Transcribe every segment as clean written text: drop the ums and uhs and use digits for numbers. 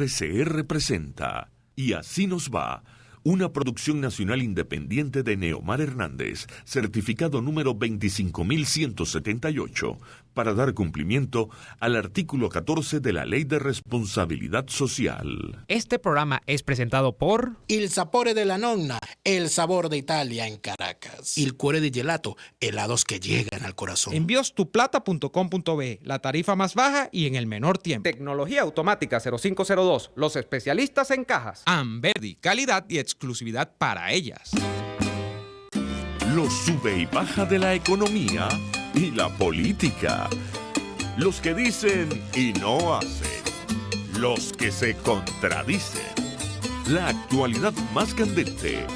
RCR presenta Y así nos va, una producción nacional independiente de Neomar Hernández, certificado número 25178, para dar cumplimiento al artículo 14 de la Ley de Responsabilidad Social. Este programa es presentado por Il Sapore della Nonna, el sabor de Italia en Caracas. Il Cuore di Gelato, helados que llegan al corazón. enviostuplata.com.be, la tarifa más baja y en el menor tiempo. Tecnología automática 0502, los especialistas en cajas. Amberdi, calidad y exclusividad para ellas. Los sube y baja de la economía y la política. Los que dicen y no hacen. Los que se contradicen. La actualidad más candente.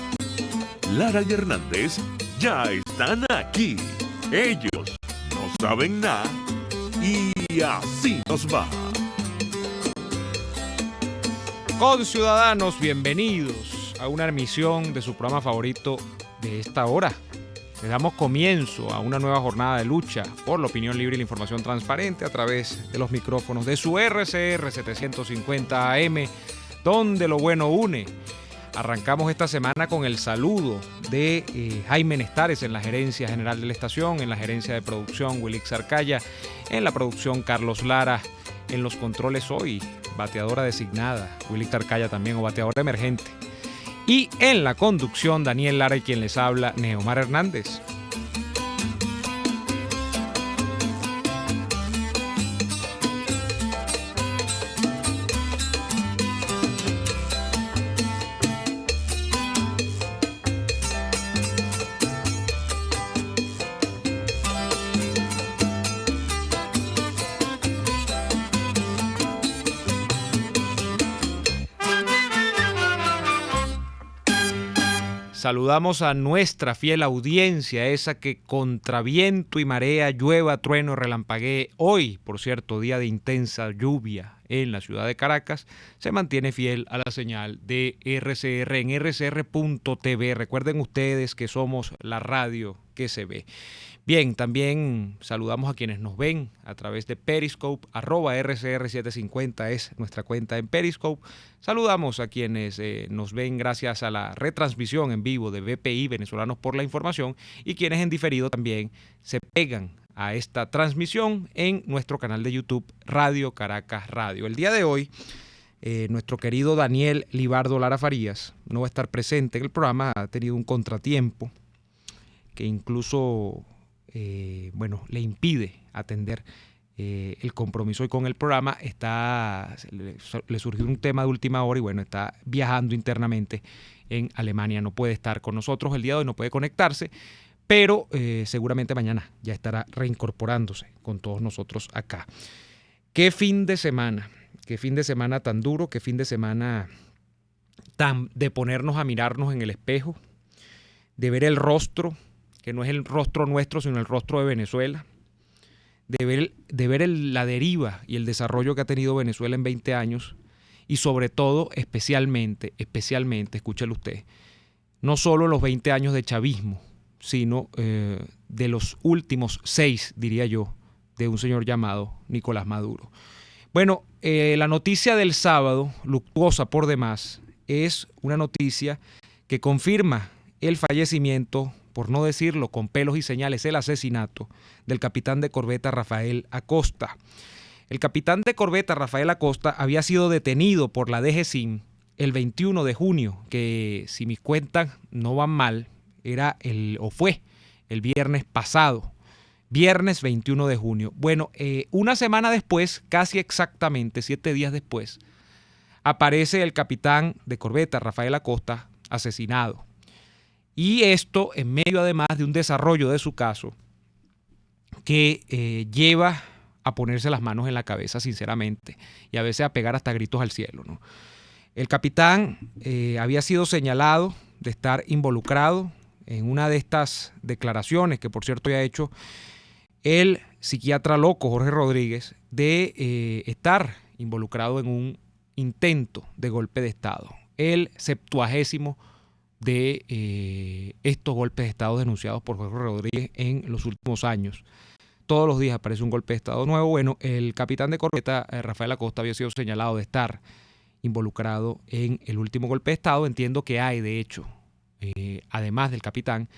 Lara y Hernández ya están aquí. Ellos no saben nada y así nos va. Conciudadanos, bienvenidos a una emisión de su programa favorito de esta hora. Le damos comienzo a una nueva jornada de lucha por la opinión libre y la información transparente a través de los micrófonos de su RCR 750 AM, donde lo bueno une. Arrancamos esta semana con el saludo de Jaime Nestares en la gerencia general de la estación, en la gerencia de producción Wilix Arcaya, en la producción Carlos Lara, en los controles hoy, bateadora designada Wilix Arcaya también o bateadora emergente. Y en la conducción, Daniel Lara y quien les habla, Neomar Hernández. Saludamos a nuestra fiel audiencia, esa que contra viento y marea, llueva, trueno, relampaguee. Hoy, por cierto, día de intensa lluvia en la ciudad de Caracas, se mantiene fiel a la señal de RCR en rcr.tv. Recuerden ustedes que somos la radio que se ve. Bien, también saludamos a quienes nos ven a través de Periscope, @RCR750 es nuestra cuenta en Periscope. Saludamos a quienes nos ven gracias a la retransmisión en vivo de BPI, Venezolanos por la Información, y quienes en diferido también se pegan a esta transmisión en nuestro canal de YouTube, Radio Caracas Radio. El día de hoy, nuestro querido Daniel Libardo Lara Farías no va a estar presente en el programa, ha tenido un contratiempo que incluso le impide atender el compromiso hoy con el programa. Le surgió un tema de última hora y está viajando internamente en Alemania. No puede estar con nosotros el día de hoy, no puede conectarse, pero seguramente mañana ya estará reincorporándose con todos nosotros acá. Qué fin de semana tan duro, qué fin de semana tan de ponernos a mirarnos en el espejo, de ver el rostro, que no es el rostro nuestro, sino el rostro de Venezuela, de ver la deriva y el desarrollo que ha tenido Venezuela en 20 años, y sobre todo, especialmente, escúchelo usted, no solo los 20 años de chavismo, sino de los últimos 6, diría yo, de un señor llamado Nicolás Maduro. Bueno, la noticia del sábado, luctuosa por demás, es una noticia que confirma el fallecimiento, por no decirlo con pelos y señales, el asesinato del capitán de corbeta Rafael Acosta. El capitán de corbeta Rafael Acosta había sido detenido por la DGCIM el 21 de junio, que si mis cuentas no van mal, fue el viernes pasado, viernes 21 de junio. Bueno, una semana después, casi exactamente 7 días después, aparece el capitán de corbeta Rafael Acosta asesinado. Y esto en medio además de un desarrollo de su caso que lleva a ponerse las manos en la cabeza sinceramente y a veces a pegar hasta gritos al cielo, ¿no? El capitán había sido señalado de estar involucrado en una de estas declaraciones que por cierto ya ha hecho el psiquiatra loco Jorge Rodríguez de estar involucrado en un intento de golpe de Estado, el 70º de estos golpes de Estado denunciados por Jorge Rodríguez en los últimos años. Todos los días aparece un golpe de Estado nuevo. Bueno, el capitán de corbeta Rafael Acosta había sido señalado de estar involucrado en el último golpe de Estado. Entiendo que hay, de hecho, además del capitán,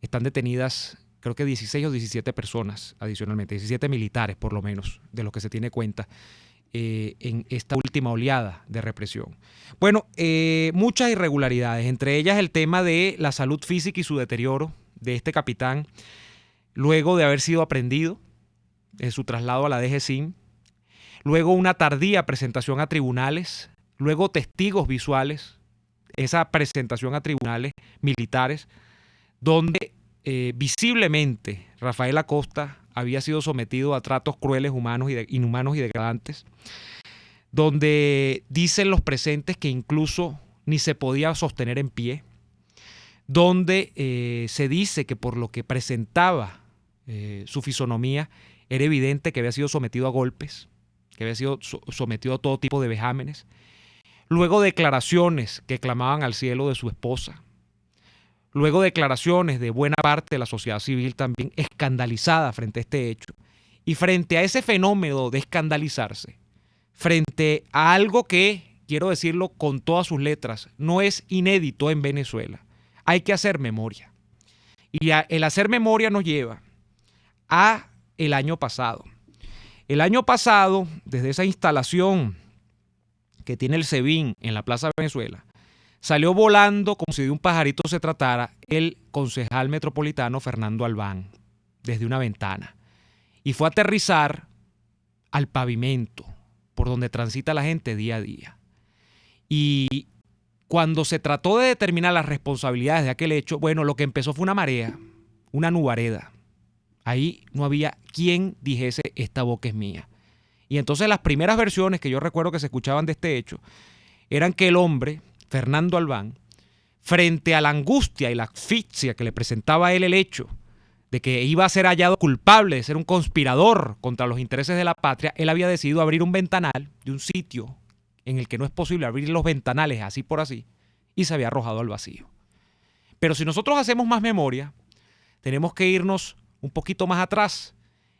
están detenidas creo que 16 o 17 personas adicionalmente, 17 militares por lo menos, de los que se tiene cuenta en esta última oleada de represión. Bueno, muchas irregularidades, entre ellas el tema de la salud física y su deterioro de este capitán luego de haber sido aprehendido en su traslado a la DGCIM, luego una tardía presentación a tribunales, luego testigos visuales, esa presentación a tribunales militares, donde visiblemente Rafael Acosta había sido sometido a tratos crueles, inhumanos y degradantes, donde dicen los presentes que incluso ni se podía sostener en pie, donde se dice que por lo que presentaba su fisonomía era evidente que había sido sometido a golpes, que había sido sometido a todo tipo de vejámenes. Luego declaraciones que clamaban al cielo de su esposa. Luego declaraciones de buena parte de la sociedad civil también escandalizada frente a este hecho. Y frente a ese fenómeno de escandalizarse, frente a algo que, quiero decirlo con todas sus letras, no es inédito en Venezuela, hay que hacer memoria. Y el hacer memoria nos lleva a el año pasado. El año pasado, desde esa instalación que tiene el SEBIN en la Plaza Venezuela, salió volando como si de un pajarito se tratara el concejal metropolitano Fernando Albán desde una ventana y fue a aterrizar al pavimento por donde transita la gente día a día. Y cuando se trató de determinar las responsabilidades de aquel hecho, bueno, lo que empezó fue una marea, una nubareda. Ahí no había quien dijese esta boca es mía. Y entonces las primeras versiones que yo recuerdo que se escuchaban de este hecho eran que el hombre, Fernando Albán, frente a la angustia y la asfixia que le presentaba a él el hecho de que iba a ser hallado culpable de ser un conspirador contra los intereses de la patria, él había decidido abrir un ventanal de un sitio en el que no es posible abrir los ventanales así por así y se había arrojado al vacío. Pero si nosotros hacemos más memoria, tenemos que irnos un poquito más atrás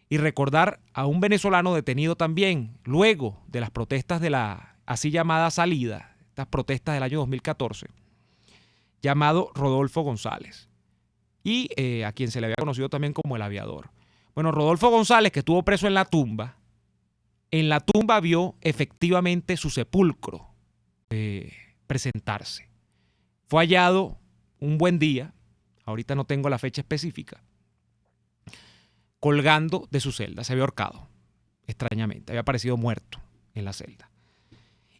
y recordar a un venezolano detenido también luego de las protestas de la así llamada salida, estas protestas del año 2014, llamado Rodolfo González, y a quien se le había conocido también como el aviador. Bueno, Rodolfo González, que estuvo preso en la tumba vio efectivamente su sepulcro presentarse. Fue hallado un buen día, ahorita no tengo la fecha específica, colgando de su celda. Se había ahorcado, extrañamente, había aparecido muerto en la celda.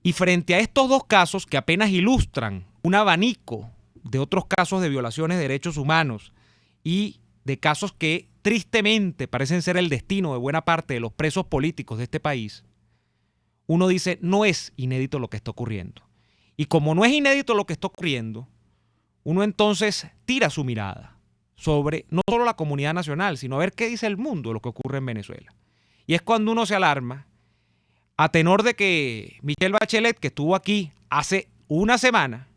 Y frente a estos dos casos que apenas ilustran un abanico de otros casos de violaciones de derechos humanos y de casos que tristemente parecen ser el destino de buena parte de los presos políticos de este país, uno dice, no es inédito lo que está ocurriendo. Y como no es inédito lo que está ocurriendo, uno entonces tira su mirada sobre no solo la comunidad nacional, sino a ver qué dice el mundo de lo que ocurre en Venezuela. Y es cuando uno se alarma, a tenor de que Michelle Bachelet, que estuvo aquí hace una semana,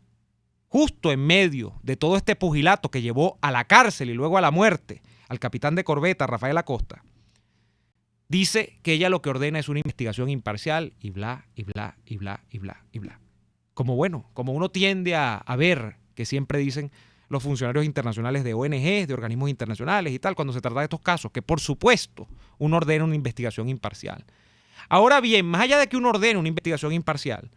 justo en medio de todo este pugilato que llevó a la cárcel y luego a la muerte al capitán de corbeta, Rafael Acosta, dice que ella lo que ordena es una investigación imparcial y bla, y bla, y bla, y bla, y bla. Como uno tiende a ver que siempre dicen los funcionarios internacionales de ONGs, de organismos internacionales y tal, cuando se trata de estos casos, que por supuesto uno ordena una investigación imparcial. Ahora bien, más allá de que uno ordene una investigación imparcial,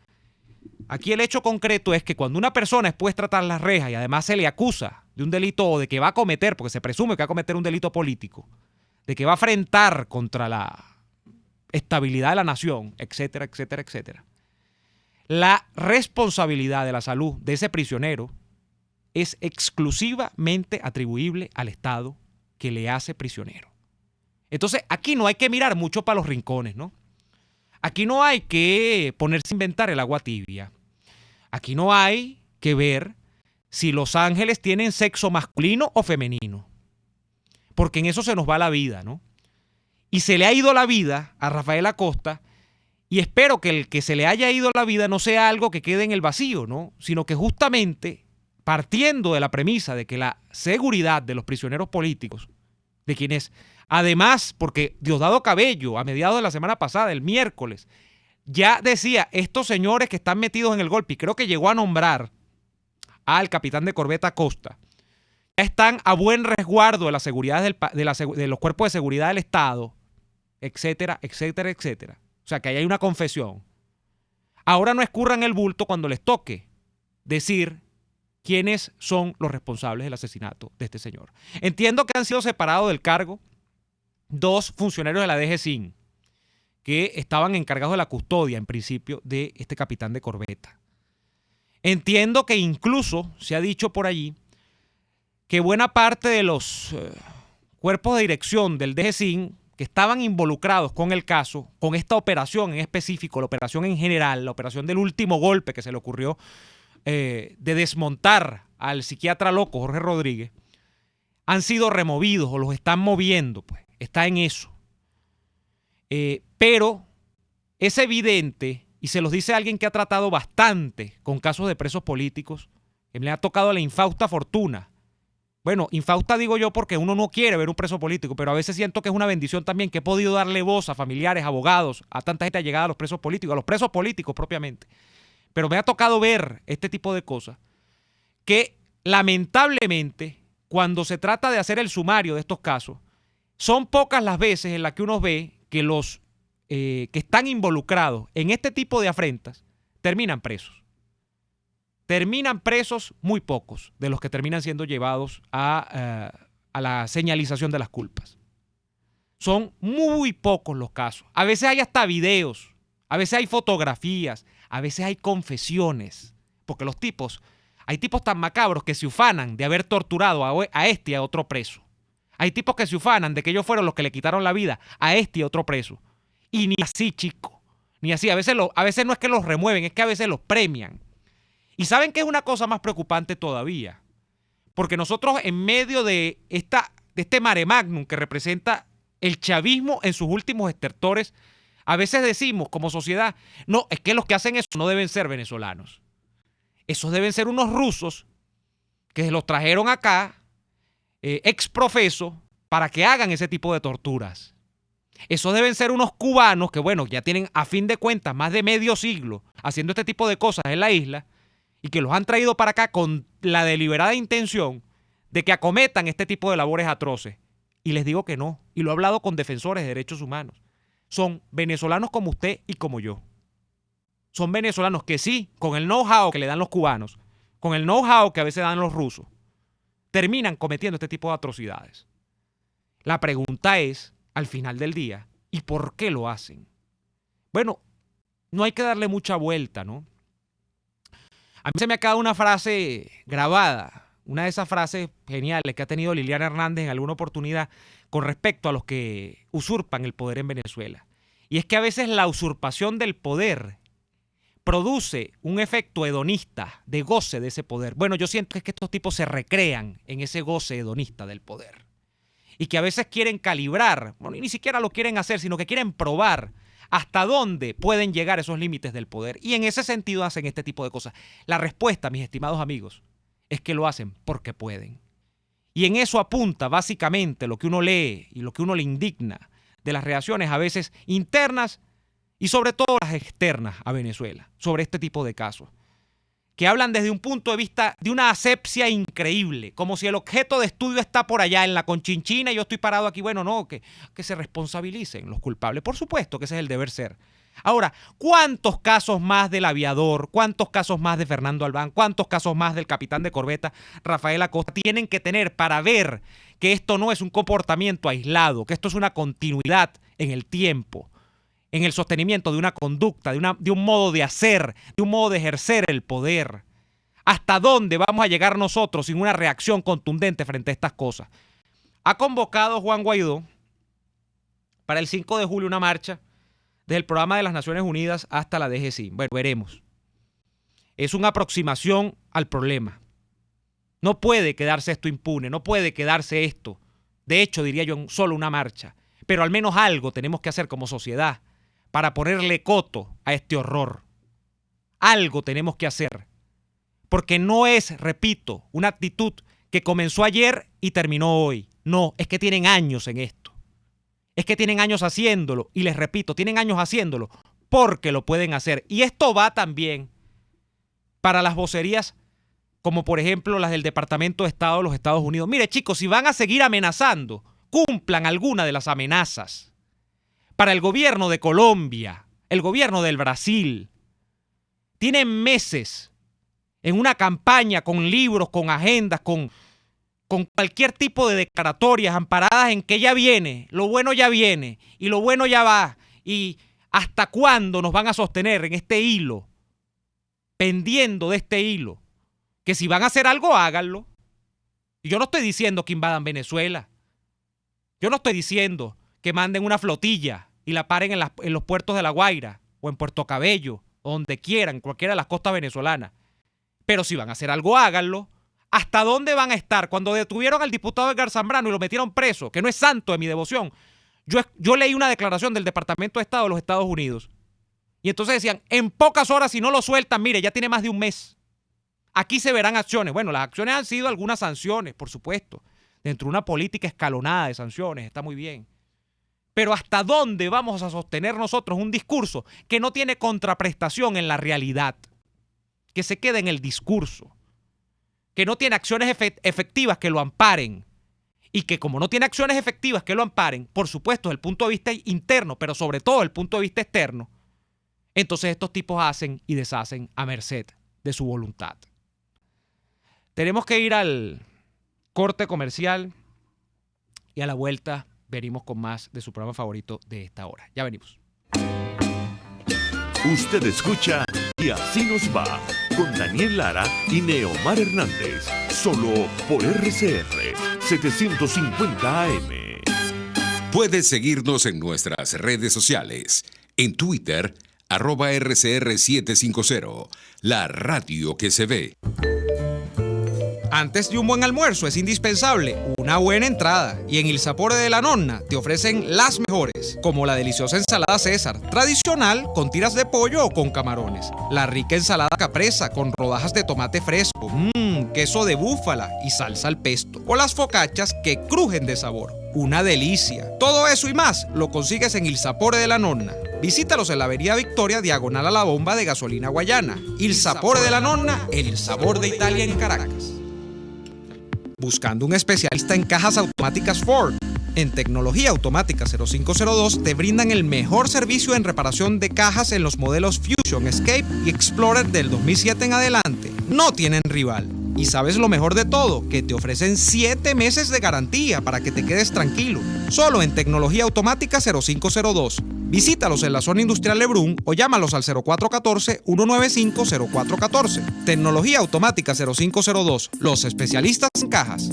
aquí el hecho concreto es que cuando una persona es puesta tras las rejas y además se le acusa de un delito o de que va a cometer, porque se presume que va a cometer un delito político, de que va a afrentar contra la estabilidad de la nación, etcétera, etcétera, etcétera, la responsabilidad de la salud de ese prisionero es exclusivamente atribuible al Estado que le hace prisionero. Entonces, aquí no hay que mirar mucho para los rincones, ¿no? Aquí no hay que ponerse a inventar el agua tibia. Aquí no hay que ver si los ángeles tienen sexo masculino o femenino. Porque en eso se nos va la vida, ¿no? Y se le ha ido la vida a Rafael Acosta y espero que el que se le haya ido la vida no sea algo que quede en el vacío, ¿no? Sino que justamente partiendo de la premisa de que la seguridad de los prisioneros políticos, de quienes además, porque Diosdado Cabello, a mediados de la semana pasada, el miércoles, ya decía, estos señores que están metidos en el golpe, y creo que llegó a nombrar al capitán de corbeta Costa, ya están a buen resguardo de la seguridad de los cuerpos de seguridad del Estado, etcétera, etcétera, etcétera. O sea, que ahí hay una confesión. Ahora no escurran el bulto cuando les toque decir quiénes son los responsables del asesinato de este señor. Entiendo que han sido separados del cargo 2 funcionarios de la DGCIN que estaban encargados de la custodia, en principio, de este capitán de corbeta. Entiendo que incluso se ha dicho por allí que buena parte de los cuerpos de dirección del DGCIN que estaban involucrados con el caso, con esta operación en específico, la operación en general, la operación del último golpe que se le ocurrió de desmontar al psiquiatra loco Jorge Rodríguez, han sido removidos o los están moviendo, pues está en eso. Pero es evidente, y se los dice alguien que ha tratado bastante con casos de presos políticos, que le ha tocado la infausta fortuna. Bueno, infausta digo yo porque uno no quiere ver un preso político, pero a veces siento que es una bendición también que he podido darle voz a familiares, abogados, a tanta gente allegada a los presos políticos propiamente. Pero me ha tocado ver este tipo de cosas que lamentablemente cuando se trata de hacer el sumario de estos casos, son pocas las veces en las que uno ve que los que están involucrados en este tipo de afrentas terminan presos. Terminan presos muy pocos de los que terminan siendo llevados a la señalización de las culpas. Son muy pocos los casos. A veces hay hasta videos, a veces hay fotografías, a veces hay confesiones, porque hay tipos tan macabros que se ufanan de haber torturado a este y a otro preso. Hay tipos que se ufanan de que ellos fueron los que le quitaron la vida a este y a otro preso. Y ni así, chico, ni así. A veces no es que los remueven, es que a veces los premian. Y ¿saben qué es una cosa más preocupante todavía? Porque nosotros en medio de este mare magnum que representa el chavismo en sus últimos estertores, a veces decimos como sociedad, no, es que los que hacen eso no deben ser venezolanos. Esos deben ser unos rusos que se los trajeron acá, exprofeso, para que hagan ese tipo de torturas. Esos deben ser unos cubanos que, bueno, ya tienen a fin de cuentas más de medio siglo haciendo este tipo de cosas en la isla y que los han traído para acá con la deliberada intención de que acometan este tipo de labores atroces. Y les digo que no, y lo he hablado con defensores de derechos humanos. Son venezolanos como usted y como yo. Son venezolanos que sí, con el know-how que le dan los cubanos, con el know-how que a veces dan los rusos, terminan cometiendo este tipo de atrocidades. La pregunta es, al final del día, ¿y por qué lo hacen? Bueno, no hay que darle mucha vuelta, ¿no? A mí se me ha quedado una frase grabada, una de esas frases geniales que ha tenido Liliana Hernández en alguna oportunidad con respecto a los que usurpan el poder en Venezuela. Y es que a veces la usurpación del poder produce un efecto hedonista de goce de ese poder. Bueno, yo siento que estos tipos se recrean en ese goce hedonista del poder. Y que a veces quieren calibrar, bueno, y ni siquiera lo quieren hacer, sino que quieren probar hasta dónde pueden llegar esos límites del poder. Y en ese sentido hacen este tipo de cosas. La respuesta, mis estimados amigos, es que lo hacen porque pueden. Y en eso apunta básicamente lo que uno lee y lo que uno le indigna de las reacciones a veces internas y sobre todo las externas a Venezuela, sobre este tipo de casos, que hablan desde un punto de vista de una asepsia increíble, como si el objeto de estudio está por allá en la Conchinchina y yo estoy parado aquí. Bueno, no, que se responsabilicen los culpables. Por supuesto que ese es el deber ser. Ahora, ¿cuántos casos más del aviador? ¿Cuántos casos más de Fernando Albán? ¿Cuántos casos más del capitán de corbeta Rafael Acosta tienen que tener para ver que esto no es un comportamiento aislado, que esto es una continuidad en el tiempo, en el sostenimiento de una conducta, de un modo de hacer, de un modo de ejercer el poder? ¿Hasta dónde vamos a llegar nosotros sin una reacción contundente frente a estas cosas? Ha convocado Juan Guaidó para el 5 de julio una marcha desde el programa de las Naciones Unidas hasta la DGCIN. Bueno, veremos. Es una aproximación al problema. No puede quedarse esto impune, no puede quedarse esto. De hecho, diría yo, en solo una marcha. Pero al menos algo tenemos que hacer como sociedad para ponerle coto a este horror. Algo tenemos que hacer. Porque no es, repito, una actitud que comenzó ayer y terminó hoy. No, es que tienen años en esto. Es que tienen años haciéndolo, y les repito, tienen años haciéndolo porque lo pueden hacer. Y esto va también para las vocerías, como por ejemplo las del Departamento de Estado de los Estados Unidos. Mire, chicos, si van a seguir amenazando, cumplan alguna de las amenazas. Para el gobierno de Colombia, el gobierno del Brasil, tienen meses en una campaña con libros, con agendas, con cualquier tipo de declaratorias amparadas en que ya viene, lo bueno ya viene y lo bueno ya va. ¿Y hasta cuándo nos van a sostener en este hilo, pendiendo de este hilo? Que si van a hacer algo, háganlo. Y yo no estoy diciendo que invadan Venezuela. Yo no estoy diciendo que manden una flotilla y la paren en los puertos de La Guaira o en Puerto Cabello o donde quieran, cualquiera de las costas venezolanas. Pero si van a hacer algo, háganlo. ¿Hasta dónde van a estar? Cuando detuvieron al diputado Edgar Zambrano y lo metieron preso, que no es santo de mi devoción, yo leí una declaración del Departamento de Estado de los Estados Unidos. Y entonces decían, en pocas horas, si no lo sueltan, mire, ya tiene más de un mes. Aquí se verán acciones. Bueno, las acciones han sido algunas sanciones, por supuesto. Dentro de una política escalonada de sanciones, está muy bien. Pero ¿hasta dónde vamos a sostener nosotros un discurso que no tiene contraprestación en la realidad? Que se quede en el discurso. Que no tiene acciones efectivas que lo amparen. Y que como no tiene acciones efectivas que lo amparen, por supuesto, desde el punto de vista interno, pero sobre todo desde el punto de vista externo, entonces estos tipos hacen y deshacen a merced de su voluntad. Tenemos que ir al corte comercial y a la vuelta venimos con más de su programa favorito de esta hora. Ya venimos. Usted escucha Y Así Nos Va con Daniel Lara y Neomar Hernández, solo por RCR 750 AM. Puedes seguirnos en nuestras redes sociales. En Twitter, @RCR750, la radio que se ve. Antes de un buen almuerzo es indispensable una buena entrada, y en Il Sapore de la Nonna te ofrecen las mejores, como la deliciosa ensalada César, tradicional con tiras de pollo o con camarones, la rica ensalada capresa con rodajas de tomate fresco, queso de búfala y salsa al pesto, o las focaccias que crujen de sabor. Una delicia. Todo eso y más lo consigues en Il Sapore de la Nonna. Visítalos en la Avenida Victoria, diagonal a la bomba de gasolina Guayana. Il Sapore de la Nonna, el sabor de Italia en Caracas. Buscando un especialista en cajas automáticas Ford. En Tecnología Automática 0502 te brindan el mejor servicio en reparación de cajas en los modelos Fusion, Escape y Explorer del 2007 en adelante. No tienen rival. Y sabes lo mejor de todo, que te ofrecen 7 meses de garantía para que te quedes tranquilo. Solo en Tecnología Automática 0502. Visítalos en la zona industrial Lebrún o llámalos al 0414-195-0414. Tecnología Automática 0502. Los especialistas en cajas.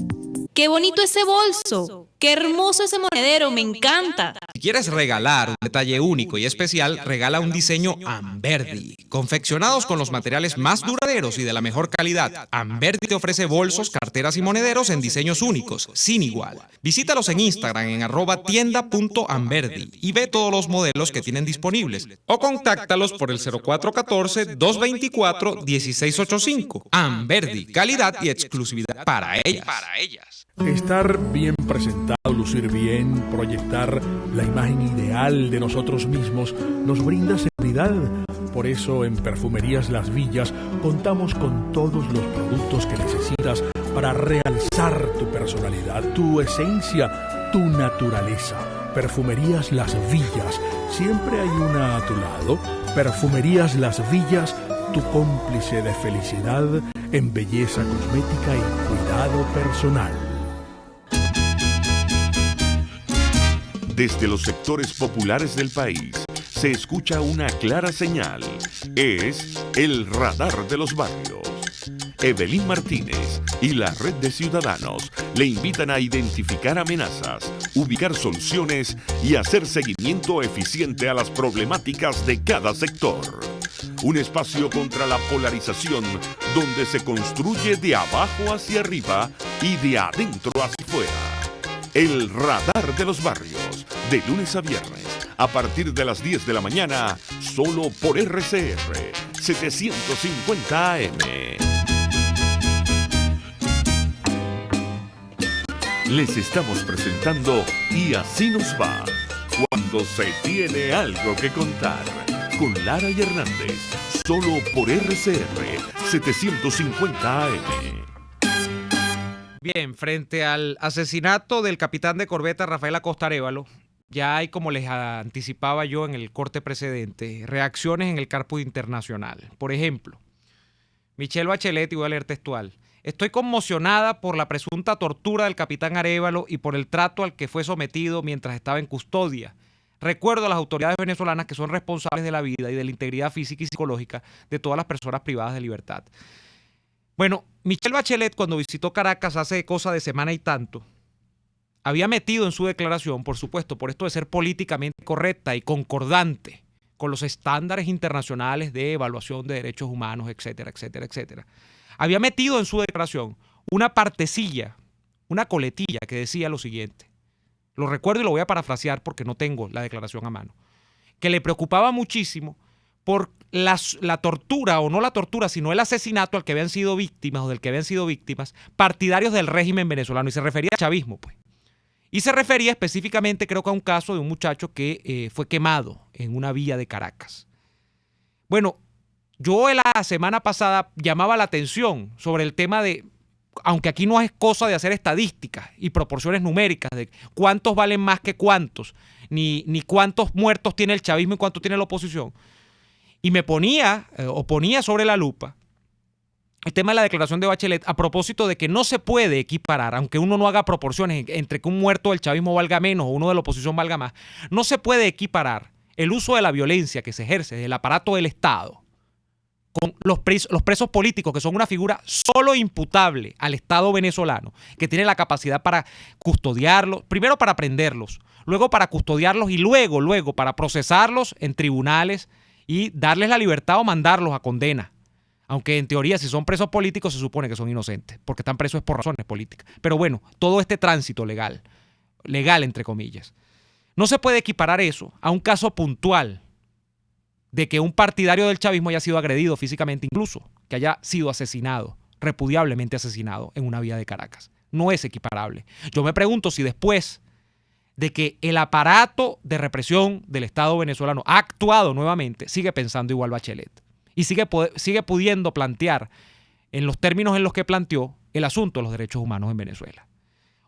¡Qué bonito ese bolso! ¡Qué hermoso ese monedero! ¡Me encanta! Si quieres regalar un detalle único y especial, regala un diseño Amberdi, confeccionados con los materiales más duraderos y de la mejor calidad. Amberdi te ofrece bolsos, carteras y monederos en diseños únicos, sin igual. Visítalos en Instagram en @tienda.amberdi y ve todos los modelos que tienen disponibles. O contáctalos por el 0414-224-1685. Amberdi, calidad y exclusividad para ellas. Estar bien presentado, lucir bien, proyectar la imagen ideal de nosotros mismos nos brinda seguridad. Por eso en Perfumerías Las Villas contamos con todos los productos que necesitas para realzar tu personalidad, tu esencia, tu naturaleza. Perfumerías Las Villas, siempre hay una a tu lado. Perfumerías Las Villas, tu cómplice de felicidad en belleza cosmética y cuidado personal. Desde los sectores populares del país se escucha una clara señal. Es el radar de los barrios. Evelyn Martínez y la red de ciudadanos le invitan a identificar amenazas, ubicar soluciones y hacer seguimiento eficiente a las problemáticas de cada sector. Un espacio contra la polarización donde se construye de abajo hacia arriba y de adentro hacia afuera. El radar de los barrios, de lunes a viernes, a partir de las 10 de la mañana, solo por RCR 750 AM. Les estamos presentando Y Así Nos Va, cuando se tiene algo que contar. con Lara y Hernández, solo por RCR 750 AM. Bien, frente al asesinato del capitán de corbeta Rafael Acosta Arévalo, ya hay, como les anticipaba yo en el corte precedente, reacciones en el campo internacional. Por ejemplo, Michelle Bachelet, y voy a leer textual: estoy conmocionada por la presunta tortura del capitán Arévalo y por el trato al que fue sometido mientras estaba en custodia. Recuerdo a las autoridades venezolanas que son responsables de la vida y de la integridad física y psicológica de todas las personas privadas de libertad. Bueno, Michelle Bachelet, cuando visitó Caracas hace cosa de semana y tanto, había metido en su declaración, por supuesto, por esto de ser políticamente correcta y concordante con los estándares internacionales de evaluación de derechos humanos, etcétera, etcétera, etcétera, había metido en su declaración una partecilla, una coletilla que decía lo siguiente. Lo recuerdo y lo voy a parafrasear porque no tengo la declaración a mano. Que le preocupaba muchísimo por la tortura, o no la tortura, sino el asesinato al que habían sido víctimas o del que habían sido víctimas partidarios del régimen venezolano. Y se refería al chavismo, pues. Y se refería específicamente, creo que a un caso de un muchacho que fue quemado en una vía de Caracas. Bueno, yo la semana pasada llamaba la atención sobre el tema de, aunque aquí no es cosa de hacer estadísticas y proporciones numéricas de cuántos valen más que cuántos, ni cuántos muertos tiene el chavismo y cuántos tiene la oposición. Y me ponía sobre la lupa el tema de la declaración de Bachelet a propósito de que no se puede equiparar, aunque uno no haga proporciones entre que un muerto del chavismo valga menos o uno de la oposición valga más, no se puede equiparar el uso de la violencia que se ejerce desde el aparato del Estado con los presos políticos, que son una figura solo imputable al Estado venezolano, que tiene la capacidad para custodiarlos, primero para prenderlos, luego para custodiarlos y luego para procesarlos en tribunales y darles la libertad o mandarlos a condena. Aunque en teoría, si son presos políticos, se supone que son inocentes, porque están presos por razones políticas. Pero bueno, todo este tránsito legal entre comillas, no se puede equiparar eso a un caso puntual de que un partidario del chavismo haya sido agredido físicamente, incluso que haya sido asesinado, repudiablemente asesinado en una vía de Caracas. No es equiparable. Yo me pregunto si después de que el aparato de represión del Estado venezolano ha actuado nuevamente, sigue pensando igual Bachelet y sigue pudiendo plantear en los términos en los que planteó el asunto de los derechos humanos en Venezuela.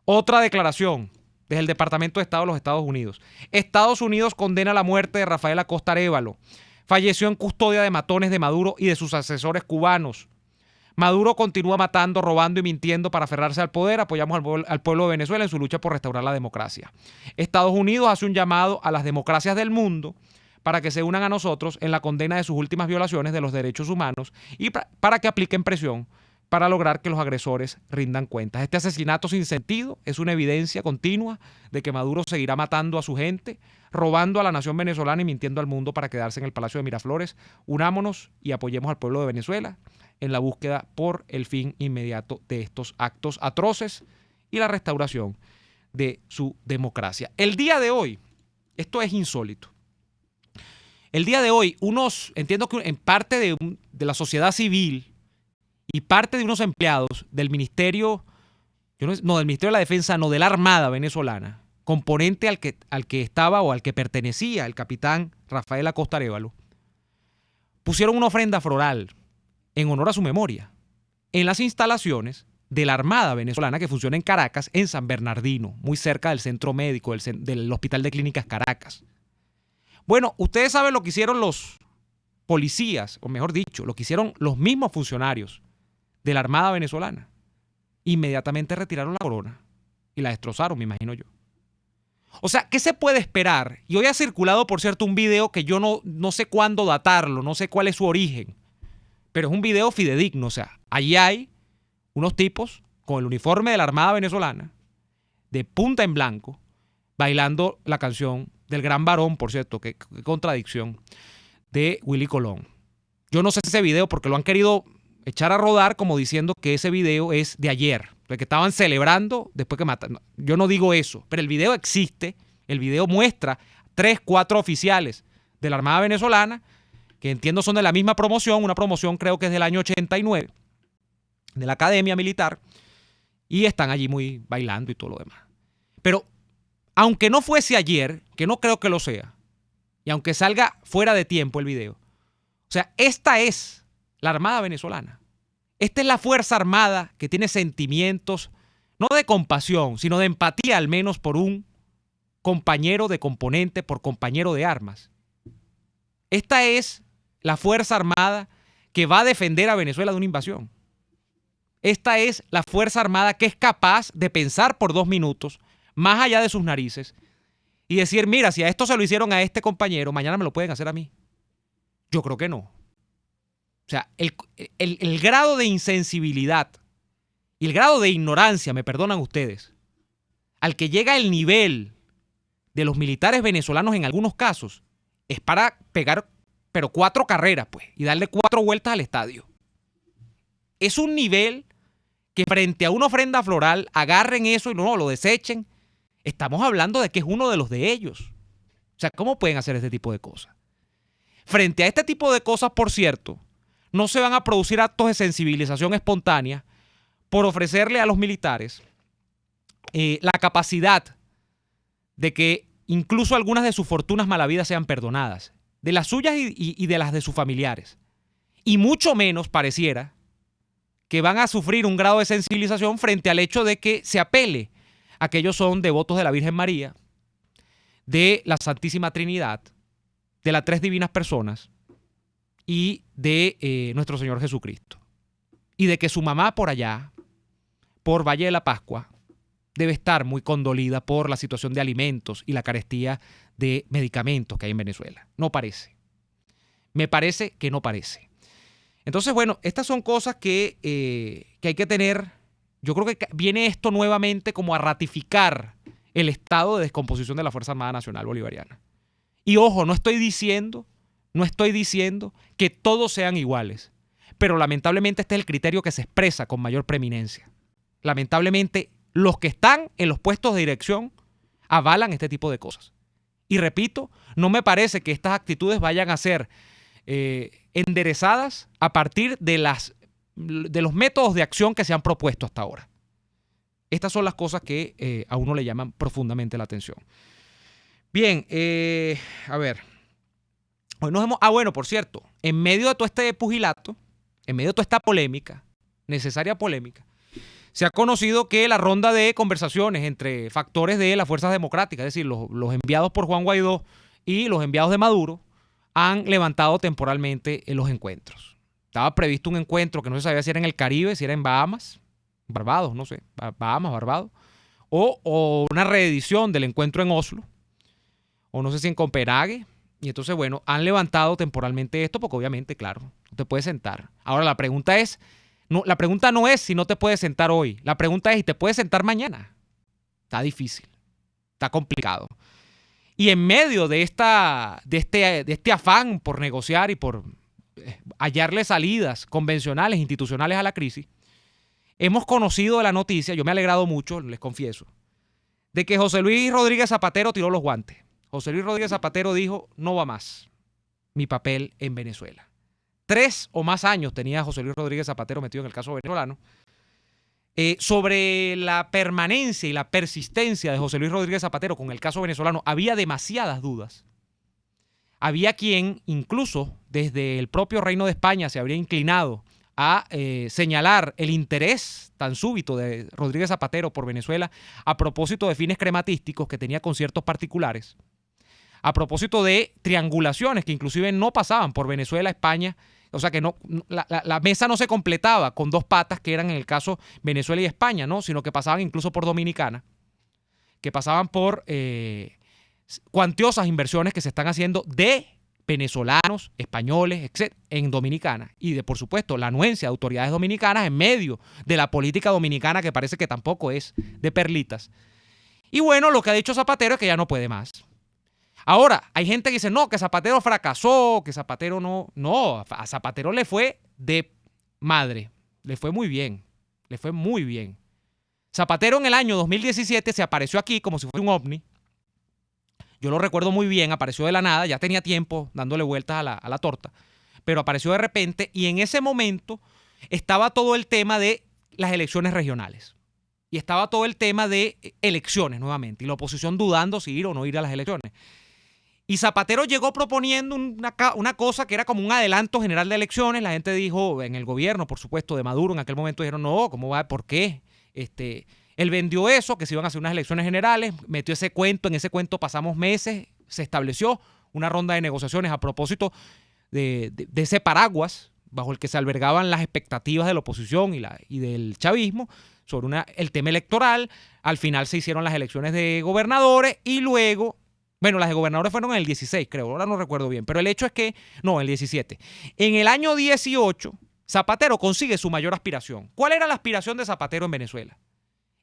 Otra declaración desde el Departamento de Estado de los Estados Unidos. Estados Unidos condena la muerte de Rafael Acosta Arévalo. Falleció en custodia de matones de Maduro y de sus asesores cubanos. Maduro continúa matando, robando y mintiendo para aferrarse al poder. Apoyamos al pueblo de Venezuela en su lucha por restaurar la democracia. Estados Unidos hace un llamado a las democracias del mundo para que se unan a nosotros en la condena de sus últimas violaciones de los derechos humanos y para que apliquen presión para lograr que los agresores rindan cuentas. Este asesinato sin sentido es una evidencia continua de que Maduro seguirá matando a su gente, robando a la nación venezolana y mintiendo al mundo para quedarse en el Palacio de Miraflores. Unámonos y apoyemos al pueblo de Venezuela en la búsqueda por el fin inmediato de estos actos atroces y la restauración de su democracia. El día de hoy, esto es insólito. El día de hoy, entiendo que en parte de la sociedad civil y parte de unos empleados del Ministerio, del Ministerio de la Defensa, no, de la Armada venezolana, componente al que estaba o al que pertenecía el capitán Rafael Acosta Arévalo, pusieron una ofrenda floral en honor a su memoria en las instalaciones de la Armada venezolana que funciona en Caracas, en San Bernardino, muy cerca del centro médico del Hospital de Clínicas Caracas. Bueno, ustedes saben lo que hicieron los policías, o mejor dicho, lo que hicieron los mismos funcionarios de la Armada venezolana. Inmediatamente retiraron la corona y la destrozaron, me imagino yo. O sea, ¿qué se puede esperar? Y hoy ha circulado, por cierto, un video que yo no sé cuándo datarlo, no sé cuál es su origen, pero es un video fidedigno. O sea, allí hay unos tipos con el uniforme de la Armada venezolana, de punta en blanco, bailando la canción del Gran Varón, por cierto, qué contradicción, de Willy Colón. Yo no sé ese video porque lo han querido echar a rodar como diciendo que ese video es de ayer, de que estaban celebrando después que mataron. Yo no digo eso, pero el video existe, el video muestra 3, 4 oficiales de la Armada venezolana, que entiendo son de la misma promoción, una promoción creo que es del año 89, de la Academia Militar, y están allí muy bailando y todo lo demás. Pero, aunque no fuese ayer, que no creo que lo sea, Y aunque salga fuera de tiempo el video. O sea, esta es la Armada venezolana. Esta es la Fuerza Armada que tiene sentimientos, no de compasión, sino de empatía al menos por un compañero de componente, por compañero de armas. Esta es la Fuerza Armada que va a defender a Venezuela de una invasión. Esta es la Fuerza Armada que es capaz de pensar por 2 minutos, más allá de sus narices, y decir, mira, si a esto se lo hicieron a este compañero, mañana me lo pueden hacer a mí. Yo creo que no. O sea, el grado de insensibilidad y el grado de ignorancia, me perdonan ustedes, al que llega el nivel de los militares venezolanos en algunos casos, es para pegar, pero 4 carreras, pues, y darle 4 vueltas al estadio. Es un nivel que frente a una ofrenda floral agarren eso y no lo desechen. Estamos hablando de que es uno de los de ellos. O sea, ¿cómo pueden hacer este tipo de cosas? Frente a este tipo de cosas, por cierto, no se van a producir actos de sensibilización espontánea por ofrecerle a los militares la capacidad de que incluso algunas de sus fortunas malavidas sean perdonadas, de las suyas y de las de sus familiares. Y mucho menos pareciera que van a sufrir un grado de sensibilización frente al hecho de que se apele a que ellos son devotos de la Virgen María, de la Santísima Trinidad, de las 3 divinas personas y de nuestro Señor Jesucristo. Y de que su mamá por allá, por Valle de la Pascua, debe estar muy condolida por la situación de alimentos y la carestía de medicamentos que hay en Venezuela. No parece. Me parece que no parece. Entonces, bueno, estas son cosas que hay que tener. Yo creo que viene esto nuevamente como a ratificar el estado de descomposición de la Fuerza Armada Nacional Bolivariana. Y ojo, no estoy diciendo que todos sean iguales, pero lamentablemente este es el criterio que se expresa con mayor preeminencia. Lamentablemente, los que están en los puestos de dirección avalan este tipo de cosas. Y repito, no me parece que estas actitudes vayan a ser enderezadas a partir de los métodos de acción que se han propuesto hasta ahora. Estas son las cosas que a uno le llaman profundamente la atención. Bien, a ver. Hoy nos hemos... bueno, por cierto, en medio de todo este pugilato, en medio de toda esta polémica, necesaria polémica, se ha conocido que la ronda de conversaciones entre factores de las fuerzas democráticas, es decir, los enviados por Juan Guaidó y los enviados de Maduro, han levantado temporalmente los encuentros. Estaba previsto un encuentro que no se sabía si era en el Caribe, si era en Barbados, no sé, Barbados, o una reedición del encuentro en Oslo, o no sé si en Copenhague. Y entonces, bueno, han levantado temporalmente esto porque obviamente, claro, no te puedes sentar. Ahora la pregunta no es si no te puedes sentar hoy. La pregunta es si te puedes sentar mañana. Está difícil, está complicado. Y en medio de este afán por negociar y por hallarle salidas convencionales, institucionales a la crisis, hemos conocido la noticia, yo me he alegrado mucho, les confieso, de que José Luis Rodríguez Zapatero tiró los guantes. José Luis Rodríguez Zapatero dijo, no va más mi papel en Venezuela. 3 o más años tenía José Luis Rodríguez Zapatero metido en el caso venezolano. Sobre la permanencia y la persistencia de José Luis Rodríguez Zapatero con el caso venezolano había demasiadas dudas. Había quien, incluso desde el propio Reino de España, se habría inclinado a señalar el interés tan súbito de Rodríguez Zapatero por Venezuela a propósito de fines crematísticos que tenía conciertos particulares, a propósito de triangulaciones que inclusive no pasaban por Venezuela, España. O sea que la mesa no se completaba con 2 patas que eran en el caso Venezuela y España, ¿no? Sino que pasaban incluso por Dominicana, que pasaban por cuantiosas inversiones que se están haciendo de venezolanos, españoles, etc., en Dominicana. Y por supuesto, la anuencia de autoridades dominicanas en medio de la política dominicana que parece que tampoco es de perlitas. Y bueno, lo que ha dicho Zapatero es que ya no puede más. Ahora, hay gente que dice, no, que Zapatero fracasó, que Zapatero no. No, a Zapatero le fue de madre. Le fue muy bien. Le fue muy bien. Zapatero en el año 2017 se apareció aquí como si fuera un ovni. Yo lo recuerdo muy bien, apareció de la nada, ya tenía tiempo dándole vueltas a la torta, pero apareció de repente y en ese momento estaba todo el tema de las elecciones regionales. Y estaba todo el tema de elecciones nuevamente y la oposición dudando si ir o no ir a las elecciones. Y Zapatero llegó proponiendo una cosa que era como un adelanto general de elecciones. La gente dijo, en el gobierno, por supuesto, de Maduro, en aquel momento dijeron, no, ¿cómo va? ¿Por qué? Él vendió eso, que se iban a hacer unas elecciones generales, metió ese cuento, en ese cuento pasamos meses, se estableció una ronda de negociaciones a propósito de ese paraguas bajo el que se albergaban las expectativas de la oposición y del chavismo sobre el tema electoral. Al final se hicieron las elecciones de gobernadores y luego... Bueno, las de gobernadores fueron en el 16, creo, ahora no recuerdo bien, pero el hecho es que, no, el 17. En el año 18, Zapatero consigue su mayor aspiración. ¿Cuál era la aspiración de Zapatero en Venezuela?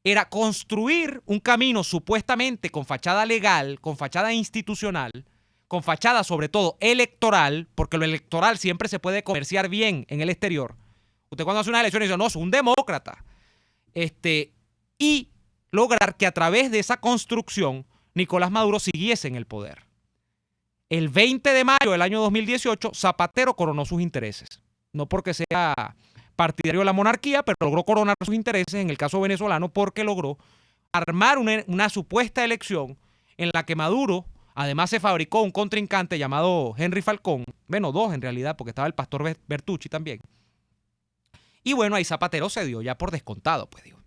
Era construir un camino supuestamente con fachada legal, con fachada institucional, con fachada sobre todo electoral, porque lo electoral siempre se puede comerciar bien en el exterior. Usted cuando hace unas elecciones dice, no, soy un demócrata. Y lograr que a través de esa construcción Nicolás Maduro siguiese en el poder. El 20 de mayo del año 2018, Zapatero coronó sus intereses. No porque sea partidario de la monarquía, pero logró coronar sus intereses en el caso venezolano porque logró armar una supuesta elección en la que Maduro, además se fabricó un contrincante llamado Henry Falcón, bueno, dos en realidad, porque estaba el pastor Bertucci también. Y bueno, ahí Zapatero se dio ya por descontado, pues digo,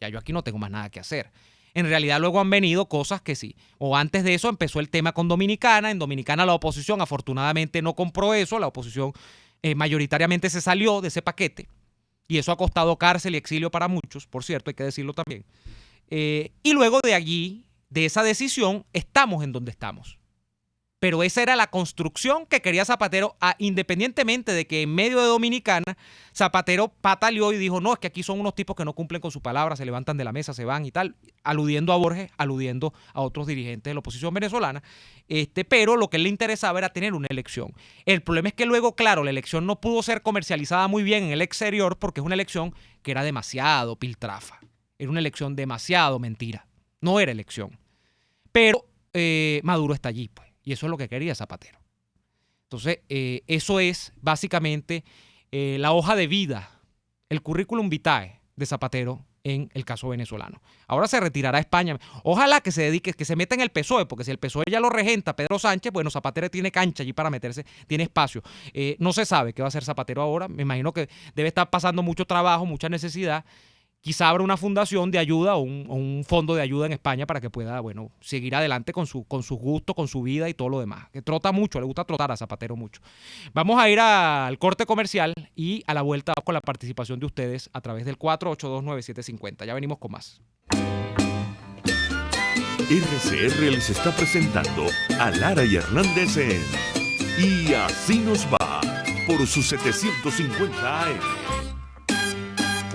ya yo aquí no tengo más nada que hacer. En realidad luego han venido cosas que sí. O antes de eso empezó el tema con Dominicana. En Dominicana la oposición afortunadamente no compró eso. La oposición mayoritariamente se salió de ese paquete. Y eso ha costado cárcel y exilio para muchos, por cierto, hay que decirlo también. Y luego de allí, de esa decisión, estamos en donde estamos. Pero esa era la construcción que quería Zapatero, independientemente de que en medio de Dominicana, Zapatero pataleó y dijo, no, es que aquí son unos tipos que no cumplen con su palabra, se levantan de la mesa, se van y tal, aludiendo a Borges, aludiendo a otros dirigentes de la oposición venezolana, pero lo que él le interesaba era tener una elección. El problema es que luego, claro, la elección no pudo ser comercializada muy bien en el exterior porque es una elección que era demasiado piltrafa, era una elección demasiado mentira, no era elección. Pero Maduro está allí, pues. Y eso es lo que quería Zapatero. Entonces, eso es básicamente la hoja de vida, el currículum vitae de Zapatero en el caso venezolano. Ahora se retirará a España. Ojalá que se dedique, que se meta en el PSOE, porque si el PSOE ya lo regenta Pedro Sánchez, bueno, Zapatero tiene cancha allí para meterse, tiene espacio. No se sabe qué va a hacer Zapatero ahora. Me imagino que debe estar pasando mucho trabajo, mucha necesidad. Quizá abra una fundación de ayuda o un fondo de ayuda en España para que pueda, bueno, seguir adelante con sus gustos, con su vida y todo lo demás. Que trota mucho, le gusta trotar a Zapatero mucho. Vamos a ir al corte comercial y a la vuelta con la participación de ustedes a través del 4829750. Ya venimos con más. RCR les está presentando a Lara y Hernández en Y Así Nos Va por sus 750 AM.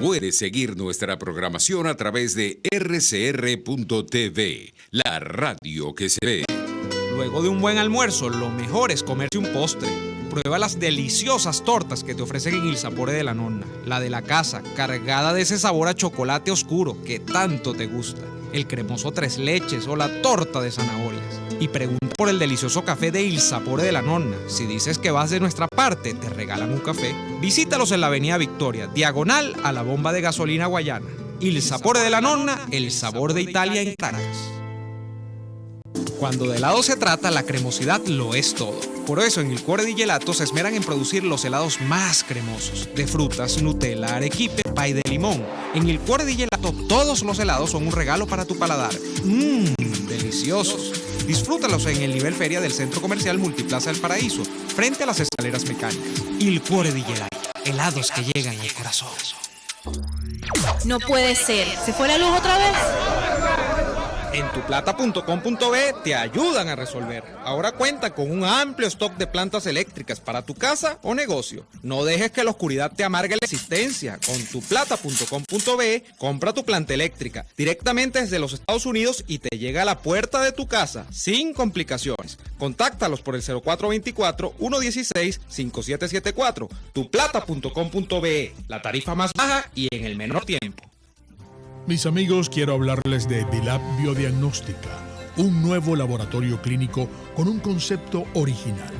Puedes seguir nuestra programación a través de rcr.tv, la radio que se ve. Luego de un buen almuerzo, lo mejor es comerse un postre. Prueba las deliciosas tortas que te ofrecen en Il Sapore de la Nonna. La de la casa, cargada de ese sabor a chocolate oscuro que tanto te gusta. El cremoso tres leches o la torta de zanahorias. Y pregunta por el delicioso café de Il Sapore de la Nonna. Si dices que vas de nuestra parte, te regalan un café. Visítalos en la avenida Victoria, diagonal a la bomba de gasolina Guayana. Il Sapore de la Nonna, el sabor de Italia en Caracas. Cuando de helado se trata, la cremosidad lo es todo. Por eso en Il Cuore di Gelato se esmeran en producir los helados más cremosos, de frutas, Nutella, arequipe, pay de limón. En Il Cuore di Gelato todos los helados son un regalo para tu paladar. Deliciosos. Disfrútalos en el nivel feria del Centro Comercial Multiplaza El Paraíso, frente a las escaleras mecánicas. Il Cuore di Gelato, helados que llegan al corazón. No puede ser. ¿Se fue la luz otra vez? En tuplata.com.be te ayudan a resolver. Ahora cuenta con un amplio stock de plantas eléctricas para tu casa o negocio. No dejes que la oscuridad te amargue la existencia. Con tuplata.com.be compra tu planta eléctrica directamente desde los Estados Unidos y te llega a la puerta de tu casa sin complicaciones. Contáctalos por el 0424-116-5774. Tuplata.com.be, la tarifa más baja y en el menor tiempo. Mis amigos, quiero hablarles de DILAB Biodiagnóstica, un nuevo laboratorio clínico con un concepto original.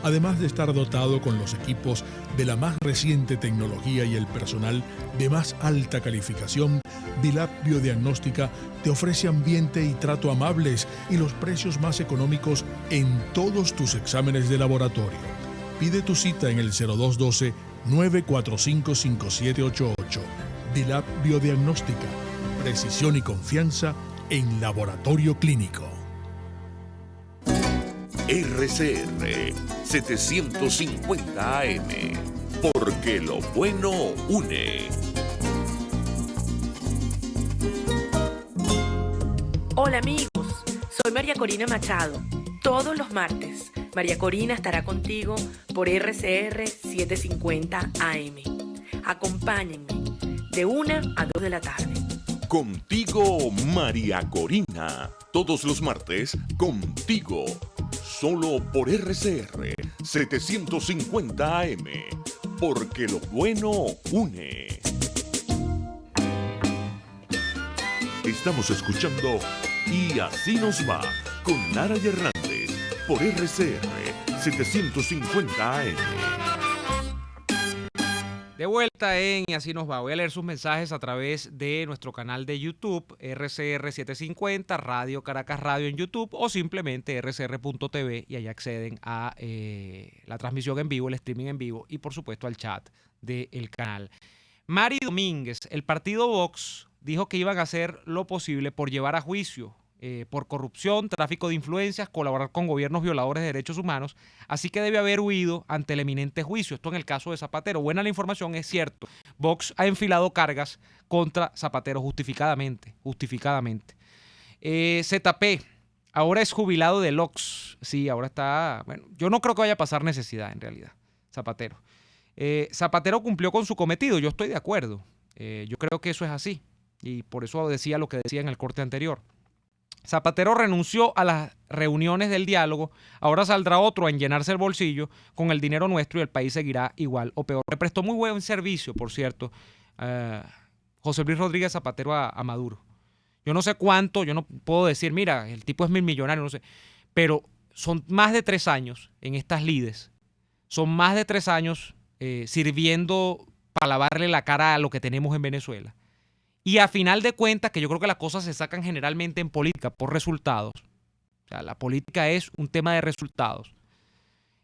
además de estar dotado con los equipos de la más reciente tecnología y el personal de más alta calificación, Vilap Biodiagnóstica te ofrece ambiente y trato amables y los precios más económicos en todos tus exámenes de laboratorio. Pide tu cita en el 0212-945-5788. Vilap Biodiagnóstica, precisión y confianza en laboratorio clínico. RCR 750 AM, porque lo bueno une. Hola amigos, soy María Corina Machado. Todos los martes, María Corina estará contigo por RCR 750 AM. Acompáñenme de 1 a 2 de la tarde. Contigo, María Corina. Todos los martes, contigo. Solo por RCR 750 AM, porque lo bueno une. Estamos escuchando Y Así Nos Va con Lara y Hernández por RCR 750 AM. De vuelta en Y Así Nos Va. Voy a leer sus mensajes a través de nuestro canal de YouTube, RCR 750, Radio Caracas Radio en YouTube, o simplemente rcr.tv, y allá acceden a la transmisión en vivo, el streaming en vivo, y por supuesto al chat del canal. Mari Domínguez, el partido Vox dijo que iban a hacer lo posible por llevar a juicio por corrupción, tráfico de influencias, colaborar con gobiernos violadores de derechos humanos, así que debe haber huido ante el eminente juicio. Esto en el caso de Zapatero. Buena la información, es cierto. Vox ha enfilado cargas contra Zapatero justificadamente. ZP, ahora es jubilado del OX. Sí, ahora está... Bueno, yo no creo que vaya a pasar necesidad en realidad, Zapatero. Zapatero cumplió con su cometido, yo estoy de acuerdo. Yo creo que eso es así, y por eso decía lo que decía en el corte anterior. Zapatero renunció a las reuniones del diálogo, ahora saldrá otro a llenarse el bolsillo con el dinero nuestro y el país seguirá igual o peor. Le prestó muy buen servicio, por cierto, José Luis Rodríguez Zapatero a Maduro. Yo no sé cuánto, yo no puedo decir, mira, el tipo es millonario, no sé, pero son más de 3 años en estas lides, son más de 3 años sirviendo para lavarle la cara a lo que tenemos en Venezuela. Y a final de cuentas, que yo creo que las cosas se sacan generalmente en política por resultados. O sea, la política es un tema de resultados.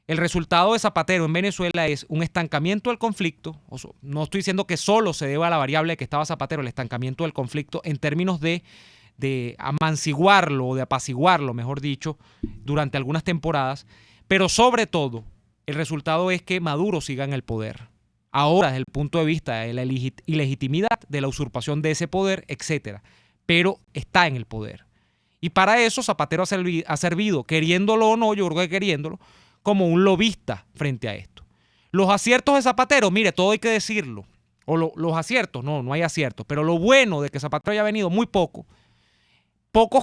El resultado de Zapatero en Venezuela es un estancamiento del conflicto. No estoy diciendo que solo se deba a la variable que estaba Zapatero, el estancamiento del conflicto en términos de amanciguarlo o de apaciguarlo, mejor dicho, durante algunas temporadas. Pero sobre todo, el resultado es que Maduro siga en el poder. Ahora, desde el punto de vista de la ilegitimidad, de la usurpación de ese poder, etcétera. Pero está en el poder. Y para eso Zapatero ha servido, queriéndolo o no, yo creo que queriéndolo, como un lobista frente a esto. Los aciertos de Zapatero, mire, todo hay que decirlo. O los aciertos, no hay aciertos. Pero lo bueno de que Zapatero haya venido, muy pocos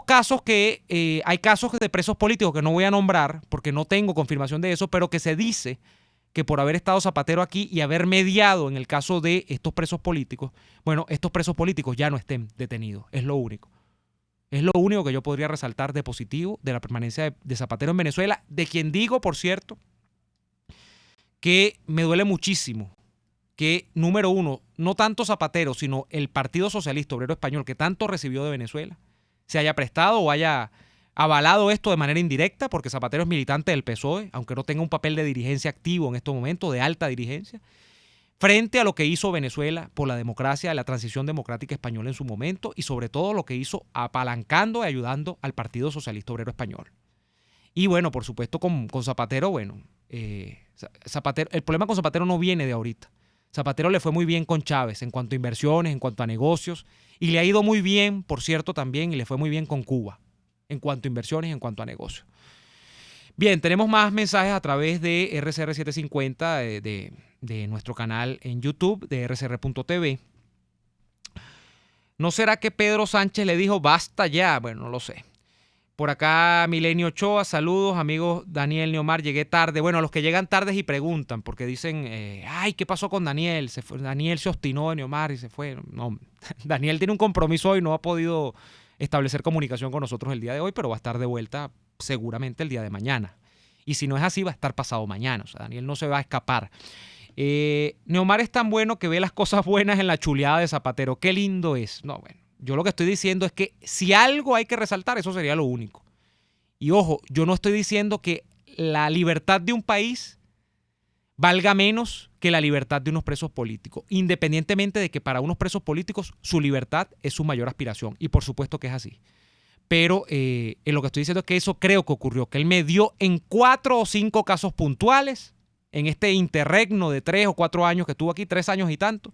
casos que hay casos de presos políticos que no voy a nombrar porque no tengo confirmación de eso, pero que se dice que por haber estado Zapatero aquí y haber mediado en el caso de estos presos políticos, bueno, estos presos políticos ya no estén detenidos. Es lo único. Es lo único que yo podría resaltar de positivo de la permanencia de Zapatero en Venezuela, de quien digo, por cierto, que me duele muchísimo que, número uno, no tanto Zapatero, sino el Partido Socialista Obrero Español, que tanto recibió de Venezuela, se haya prestado o haya avalado esto de manera indirecta, porque Zapatero es militante del PSOE, aunque no tenga un papel de dirigencia activo en estos momentos, de alta dirigencia, frente a lo que hizo Venezuela por la democracia, la transición democrática española en su momento, y sobre todo lo que hizo apalancando y ayudando al Partido Socialista Obrero Español. Y bueno, por supuesto con Zapatero, Zapatero, el problema con Zapatero no viene de ahorita. Zapatero le fue muy bien con Chávez en cuanto a inversiones, en cuanto a negocios, y le ha ido muy bien, por cierto, también, y le fue muy bien con Cuba, en cuanto a inversiones y en cuanto a negocios. Bien, tenemos más mensajes a través de RCR 750, de nuestro canal en YouTube, de rcr.tv. ¿No será que Pedro Sánchez le dijo basta ya? Bueno, no lo sé. Por acá Milenio Ochoa, saludos, amigos Daniel Neomar, llegué tarde. Bueno, a los que llegan tardes y preguntan, porque dicen, ay, ¿qué pasó con Daniel? Daniel se obstinó de Neomar y se fue. No, Daniel tiene un compromiso hoy, no ha podido establecer comunicación con nosotros el día de hoy, pero va a estar de vuelta seguramente el día de mañana. Y si no es así, va a estar pasado mañana. O sea, Daniel no se va a escapar. Neomar es tan bueno que ve las cosas buenas en la chuleada de Zapatero. Qué lindo es. No, bueno, yo lo que estoy diciendo es que si algo hay que resaltar, eso sería lo único. Y ojo, yo no estoy diciendo que la libertad de un país valga menos que la libertad de unos presos políticos, independientemente de que para unos presos políticos su libertad es su mayor aspiración. Y por supuesto que es así. Pero en lo que estoy diciendo es que eso creo que ocurrió, que él me dio en 4 o 5 casos puntuales, en este interregno de 3 o 4 años que estuvo aquí, 3 años y tanto,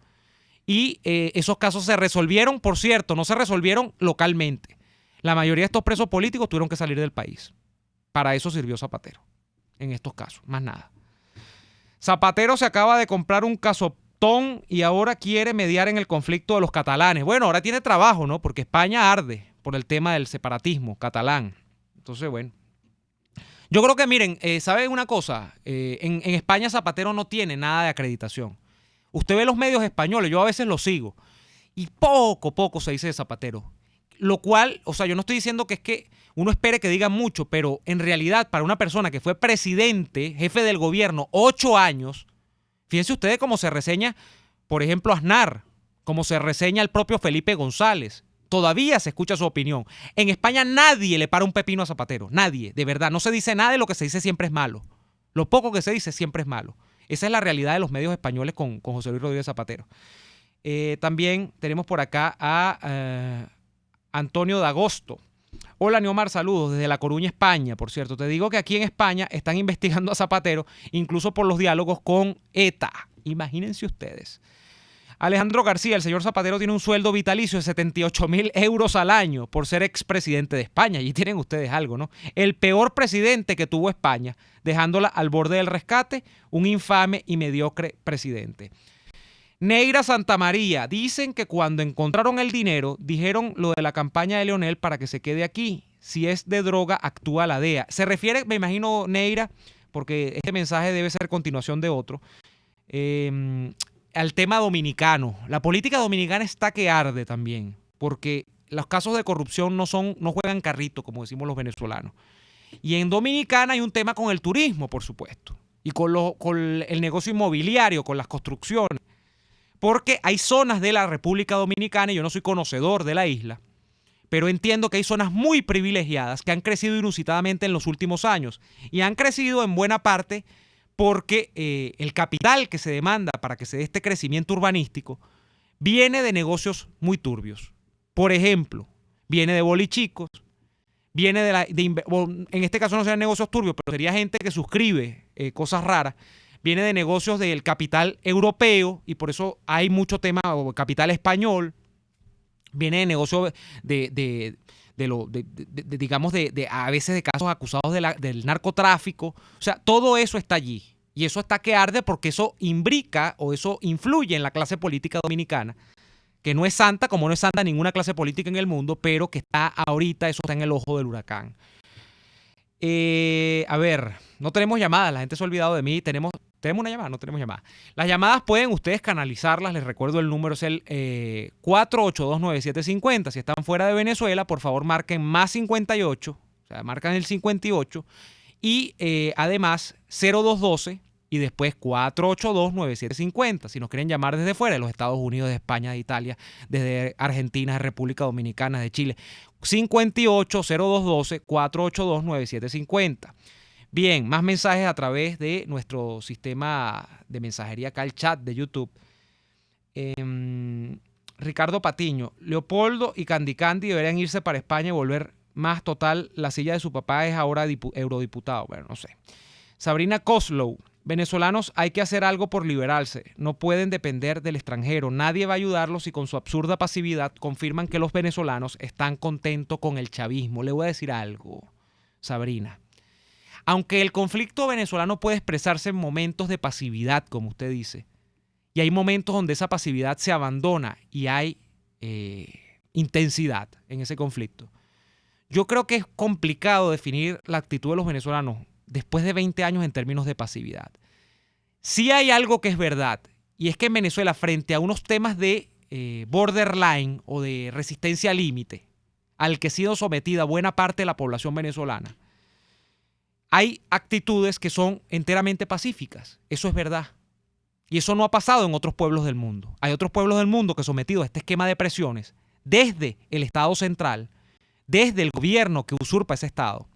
y esos casos se resolvieron, por cierto, no se resolvieron localmente. La mayoría de estos presos políticos tuvieron que salir del país. Para eso sirvió Zapatero, en estos casos, más nada. Zapatero se acaba de comprar un casotón y ahora quiere mediar en el conflicto de los catalanes. Bueno, ahora tiene trabajo, ¿no? Porque España arde por el tema del separatismo catalán. Entonces, bueno. Yo creo que, miren, ¿saben una cosa? En España Zapatero no tiene nada de acreditación. Usted ve los medios españoles, yo a veces los sigo, y poco se dice de Zapatero. Lo cual, o sea, yo no estoy diciendo que es que uno espere que digan mucho, pero en realidad para una persona que fue presidente, jefe del gobierno, 8 años, fíjense ustedes cómo se reseña, por ejemplo, Aznar, cómo se reseña el propio Felipe González. Todavía se escucha su opinión. En España nadie le para un pepino a Zapatero. Nadie, de verdad. No se dice nada de lo que se dice siempre es malo. Lo poco que se dice siempre es malo. Esa es la realidad de los medios españoles con José Luis Rodríguez Zapatero. También tenemos por acá a Antonio de Agosto. Hola, Neomar, saludos desde La Coruña, España. Por cierto, te digo que aquí en España están investigando a Zapatero, incluso por los diálogos con ETA. Imagínense ustedes. Alejandro García, el señor Zapatero tiene un sueldo vitalicio de 78.000 euros al año por ser expresidente de España. Allí tienen ustedes algo, ¿no? El peor presidente que tuvo España, dejándola al borde del rescate, un infame y mediocre presidente. Neira Santamaría, dicen que cuando encontraron el dinero, dijeron lo de la campaña de Leonel para que se quede aquí. Si es de droga, actúa la DEA. Se refiere, me imagino, Neira, porque este mensaje debe ser continuación de otro, al tema dominicano. La política dominicana está que arde también, porque los casos de corrupción no juegan carrito, como decimos los venezolanos. Y en Dominicana hay un tema con el turismo, por supuesto, y con el negocio inmobiliario, con las construcciones, porque hay zonas de la República Dominicana, y yo no soy conocedor de la isla, pero entiendo que hay zonas muy privilegiadas que han crecido inusitadamente en los últimos años, y han crecido en buena parte porque el capital que se demanda para que se dé este crecimiento urbanístico viene de negocios muy turbios. Por ejemplo, viene de bolichicos, viene en este caso no serían negocios turbios, pero sería gente que suscribe cosas raras, viene de negocios del capital europeo y por eso hay mucho tema, o capital español, viene de negocios digamos, a veces de casos acusados del narcotráfico. O sea, todo eso está allí. Y eso está que arde porque eso imbrica o eso influye en la clase política dominicana, que no es santa, como no es santa ninguna clase política en el mundo, pero que está ahorita, eso está en el ojo del huracán. A ver, no tenemos llamadas, la gente se ha olvidado de mí. ¿Tenemos una llamada? No tenemos llamada. Las llamadas pueden ustedes canalizarlas, les recuerdo el número es el 4829750. Si están fuera de Venezuela, por favor marquen más 58, o sea, marcan el 58 y además 0212 y después 4829750. Si nos quieren llamar desde fuera, de los Estados Unidos, de España, de Italia, desde Argentina, de República Dominicana, de Chile, 58 0212 4829750. Bien, más mensajes a través de nuestro sistema de mensajería acá, el chat de YouTube. Ricardo Patiño, Leopoldo y Candy deberían irse para España y volver más total. La silla de su papá es ahora eurodiputado. Bueno, no sé. Sabrina Coslow, venezolanos hay que hacer algo por liberarse. No pueden depender del extranjero. Nadie va a ayudarlos y con su absurda pasividad confirman que los venezolanos están contentos con el chavismo. Le voy a decir algo, Sabrina. Aunque el conflicto venezolano puede expresarse en momentos de pasividad, como usted dice, y hay momentos donde esa pasividad se abandona y hay intensidad en ese conflicto, yo creo que es complicado definir la actitud de los venezolanos después de 20 años en términos de pasividad. Sí hay algo que es verdad, y es que en Venezuela, frente a unos temas de borderline o de resistencia al límite, al que ha sido sometida buena parte de la población venezolana, hay actitudes que son enteramente pacíficas. Eso es verdad. Y eso no ha pasado en otros pueblos del mundo. Hay otros pueblos del mundo que sometidos a este esquema de presiones, desde el Estado central, desde el gobierno que usurpa ese Estado,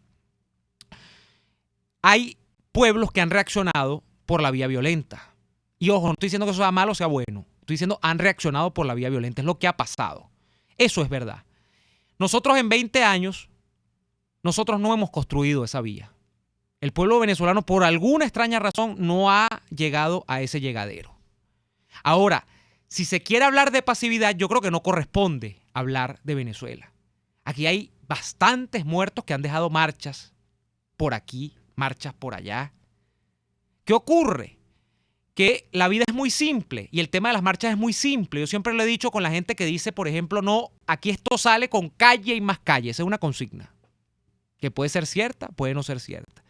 hay pueblos que han reaccionado por la vía violenta. Y ojo, no estoy diciendo que eso sea malo o sea bueno. Estoy diciendo han reaccionado por la vía violenta. Es lo que ha pasado. Eso es verdad. Nosotros en 20 años, nosotros no hemos construido esa vía. El pueblo venezolano, por alguna extraña razón, no ha llegado a ese llegadero. Ahora, si se quiere hablar de pasividad, yo creo que no corresponde hablar de Venezuela. Aquí hay bastantes muertos que han dejado marchas por aquí, marchas por allá. ¿Qué ocurre? Que la vida es muy simple y el tema de las marchas es muy simple. Yo siempre lo he dicho con la gente que dice, por ejemplo, no, aquí esto sale con calle y más calle. Esa es una consigna que puede ser cierta, puede no ser cierta.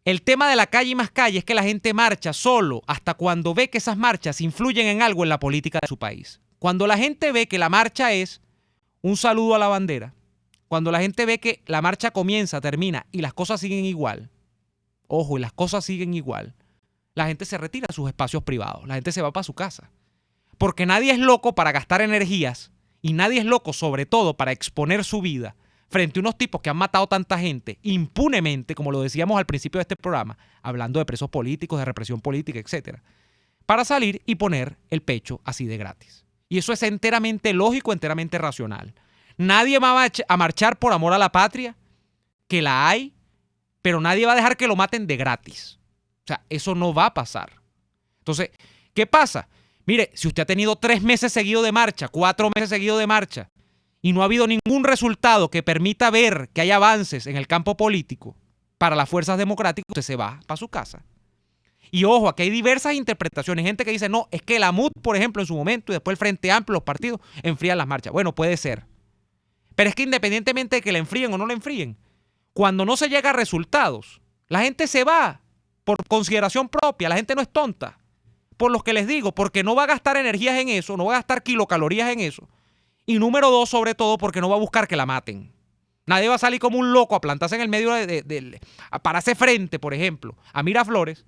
El tema de la calle y más calle es que la gente marcha solo hasta cuando ve que esas marchas influyen en algo en la política de su país. Cuando la gente ve que la marcha es un saludo a la bandera, cuando la gente ve que la marcha comienza, termina y las cosas siguen igual, ojo, y las cosas siguen igual, la gente se retira a sus espacios privados, la gente se va para su casa. Porque nadie es loco para gastar energías y nadie es loco sobre todo para exponer su vida frente a unos tipos que han matado tanta gente impunemente, como lo decíamos al principio de este programa, hablando de presos políticos, de represión política, etcétera, para salir y poner el pecho así de gratis. Y eso es enteramente lógico, enteramente racional. Nadie va a marchar por amor a la patria, que la hay, pero nadie va a dejar que lo maten de gratis. O sea, eso no va a pasar. Entonces, ¿qué pasa? Mire, si usted ha tenido 3 meses seguidos de marcha, 4 meses seguidos de marcha, y no ha habido ningún resultado que permita ver que hay avances en el campo político para las fuerzas democráticas, usted se va para su casa. Y ojo, aquí hay diversas interpretaciones. Gente que dice, no, es que la MUD, por ejemplo, en su momento, y después el Frente Amplio, los partidos, enfrían las marchas. Bueno, puede ser. Pero es que independientemente de que la enfríen o no la enfríen, cuando no se llega a resultados, la gente se va por consideración propia. La gente no es tonta. Por los que les digo, porque no va a gastar energías en eso, no va a gastar kilocalorías en eso. Y número 2, sobre todo, porque no va a buscar que la maten. Nadie va a salir como un loco a plantarse en el medio para hacer frente, por ejemplo, a Miraflores,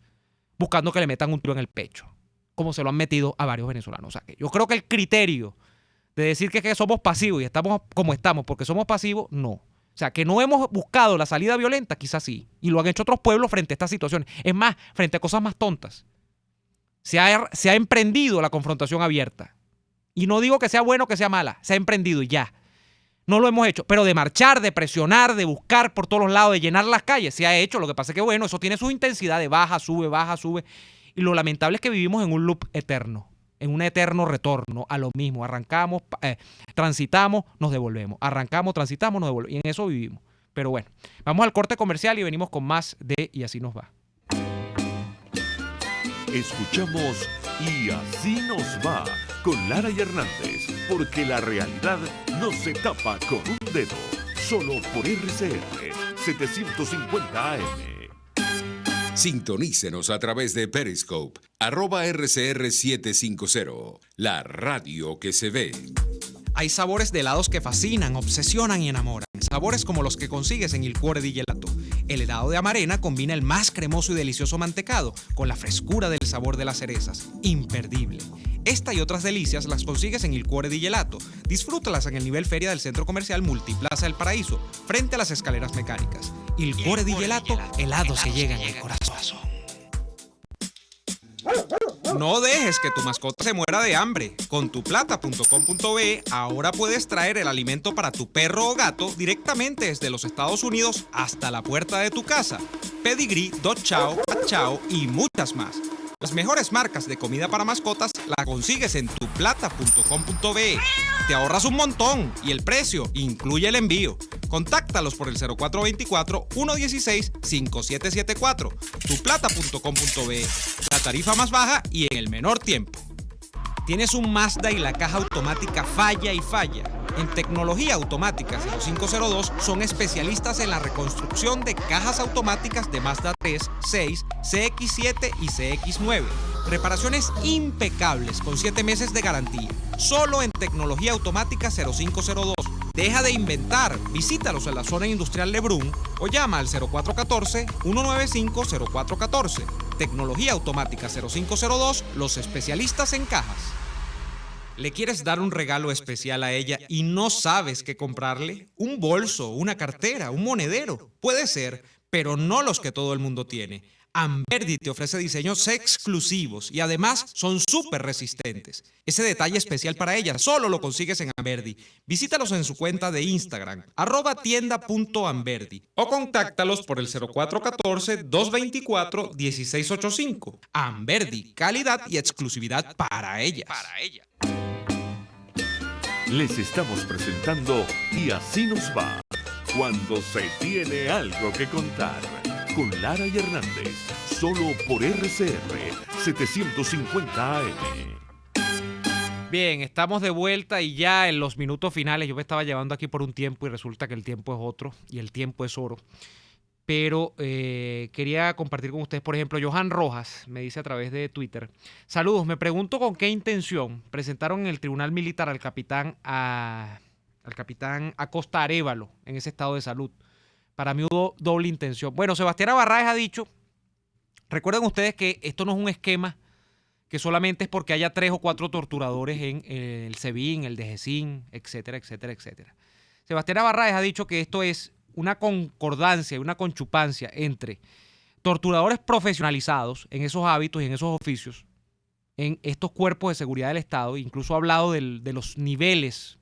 buscando que le metan un tiro en el pecho, como se lo han metido a varios venezolanos. O sea, que yo creo que el criterio de decir que somos pasivos y estamos como estamos porque somos pasivos, no. O sea, que no hemos buscado la salida violenta, quizás sí. Y lo han hecho otros pueblos frente a estas situaciones. Es más, frente a cosas más tontas. Se ha emprendido la confrontación abierta. Y no digo que sea bueno o que sea mala, se ha emprendido y ya. No lo hemos hecho, pero de marchar, de presionar, de buscar por todos los lados, de llenar las calles, se ha hecho. Lo que pasa es que, bueno, eso tiene su intensidad de baja, sube. Y lo lamentable es que vivimos en un loop eterno, en un eterno retorno a lo mismo. Arrancamos, transitamos, nos devolvemos. Arrancamos, transitamos, nos devolvemos. Y en eso vivimos. Pero bueno, vamos al corte comercial y venimos con más de Y Así Nos Va. Escuchamos Y Así Nos Va con Lara y Hernández, porque la realidad no se tapa con un dedo. Solo por RCR 750 AM. Sintonícenos a través de Periscope, @RCR750, la radio que se ve. Hay sabores de helados que fascinan, obsesionan y enamoran. Sabores como los que consigues en Il Cuore di Gelato. El helado de Amarena combina el más cremoso y delicioso mantecado con la frescura del sabor de las cerezas. Imperdible. Esta y otras delicias las consigues en Il Cuore di Gelato. Disfrútalas en el nivel feria del Centro Comercial Multiplaza del Paraíso, frente a las escaleras mecánicas. Il Cuore di Gelato, helados que llegan al corazón. No dejes que tu mascota se muera de hambre. Con tuplata.com.be ahora puedes traer el alimento para tu perro o gato directamente desde los Estados Unidos hasta la puerta de tu casa. Pedigree, Dog Chow, Cat Chow y muchas más. Las mejores marcas de comida para mascotas las consigues en tuplata.com.be. Te ahorras un montón y el precio incluye el envío. Contáctalos por el 0424-116-5774. Tuplata.com.be. La tarifa más baja y en el menor tiempo. Tienes un Mazda y la caja automática falla y falla. En Tecnología Automática 0502 son especialistas en la reconstrucción de cajas automáticas de Mazda 3, 6, CX7 y CX9. Reparaciones impecables con 7 meses de garantía. Solo en Tecnología Automática 0502. Deja de inventar. Visítalos en la zona industrial Lebrun o llama al 0414-195-0414. Tecnología automática 0502, los especialistas en cajas. ¿Le quieres dar un regalo especial a ella y no sabes qué comprarle? ¿Un bolso, una cartera, un monedero? Puede ser, pero no los que todo el mundo tiene. Amberdi te ofrece diseños exclusivos y además son súper resistentes. Ese detalle especial para ella solo lo consigues en Amberdi. Visítalos en su cuenta de Instagram, @tienda.amberdi, o contáctalos por el 0414-224-1685. Amberdi, calidad y exclusividad para ellas. Les estamos presentando Y así nos va, cuando se tiene algo que contar, con Lara y Hernández, solo por RCR 750 AM. Bien, estamos de vuelta y ya en los minutos finales. Yo me estaba llevando aquí por un tiempo y resulta que el tiempo es otro y el tiempo es oro. Pero quería compartir con ustedes, por ejemplo, Johan Rojas me dice a través de Twitter: saludos, me pregunto con qué intención presentaron en el Tribunal Militar al capitán Acosta Arévalo en ese estado de salud. Para mí hubo doble intención. Bueno, Sebastián Abarráez ha dicho, recuerden ustedes que esto no es un esquema que solamente es porque haya 3 o 4 torturadores en el SEBIN, el DGCIN, etcétera, etcétera, etcétera. Sebastián Abarráez ha dicho que esto es una concordancia y una conchupancia entre torturadores profesionalizados en esos hábitos y en esos oficios, en estos cuerpos de seguridad del Estado. Incluso ha hablado de los niveles,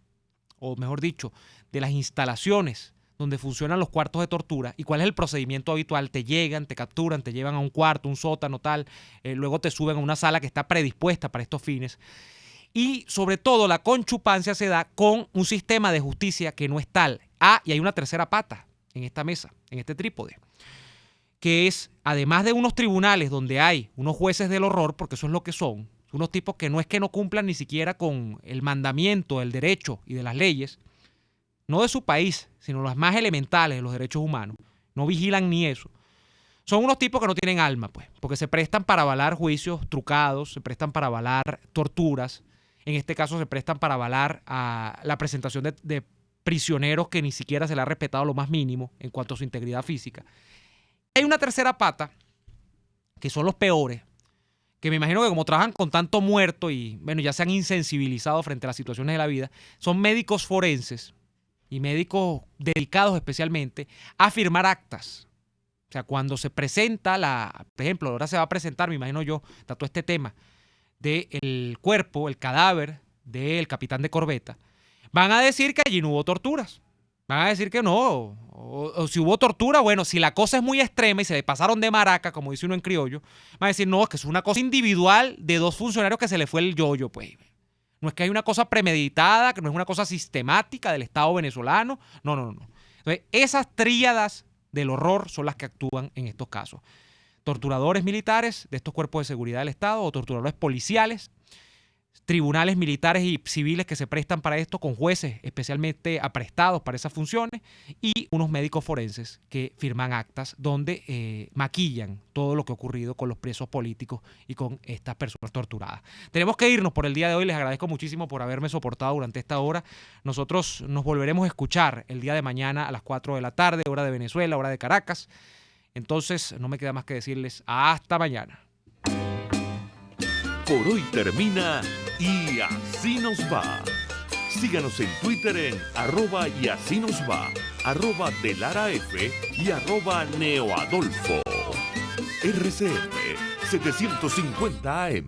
o mejor dicho, de las instalaciones donde funcionan los cuartos de tortura y cuál es el procedimiento habitual. Te llegan, te capturan, te llevan a un cuarto, un sótano, tal, luego te suben a una sala que está predispuesta para estos fines. Y sobre todo la conchupancia se da con un sistema de justicia que no es tal. Y hay una tercera pata en esta mesa, en este trípode, que es, además de unos tribunales donde hay unos jueces del horror, porque eso es lo que son, unos tipos que no es que no cumplan ni siquiera con el mandamiento, el derecho y de las leyes, no de su país, sino las más elementales de los derechos humanos, no vigilan ni eso. Son unos tipos que no tienen alma, pues, porque se prestan para avalar juicios trucados, se prestan para avalar torturas, en este caso se prestan para avalar a la presentación de prisioneros que ni siquiera se le ha respetado lo más mínimo en cuanto a su integridad física. Hay una tercera pata, que son los peores, que me imagino que como trabajan con tanto muerto y bueno, ya se han insensibilizado frente a las situaciones de la vida, son médicos forenses y médicos dedicados especialmente a firmar actas. O sea, cuando se presenta por ejemplo, ahora se va a presentar, me imagino yo, está todo este tema del cuerpo, el cadáver del capitán de corbeta, van a decir que allí no hubo torturas. Van a decir que no. O si hubo tortura, bueno, si la cosa es muy extrema y se le pasaron de maraca, como dice uno en criollo, van a decir, no, es que es una cosa individual de 2 funcionarios que se le fue el yoyo, pues. No es que hay una cosa premeditada, que no es una cosa sistemática del Estado venezolano. No. Entonces, esas tríadas del horror son las que actúan en estos casos. Torturadores militares de estos cuerpos de seguridad del Estado o torturadores policiales, tribunales militares y civiles que se prestan para esto con jueces especialmente aprestados para esas funciones y unos médicos forenses que firman actas donde maquillan todo lo que ha ocurrido con los presos políticos y con estas personas torturadas. Tenemos que irnos por el día de hoy. Les agradezco muchísimo por haberme soportado durante esta hora. Nosotros nos volveremos a escuchar el día de mañana a las 4 de la tarde, hora de Venezuela, hora de Caracas. Entonces, no me queda más que decirles hasta mañana. Por hoy termina Y así nos va. Síganos en Twitter en @y así nos va, @delaraf y @neoadolfo. RCR 750 AM.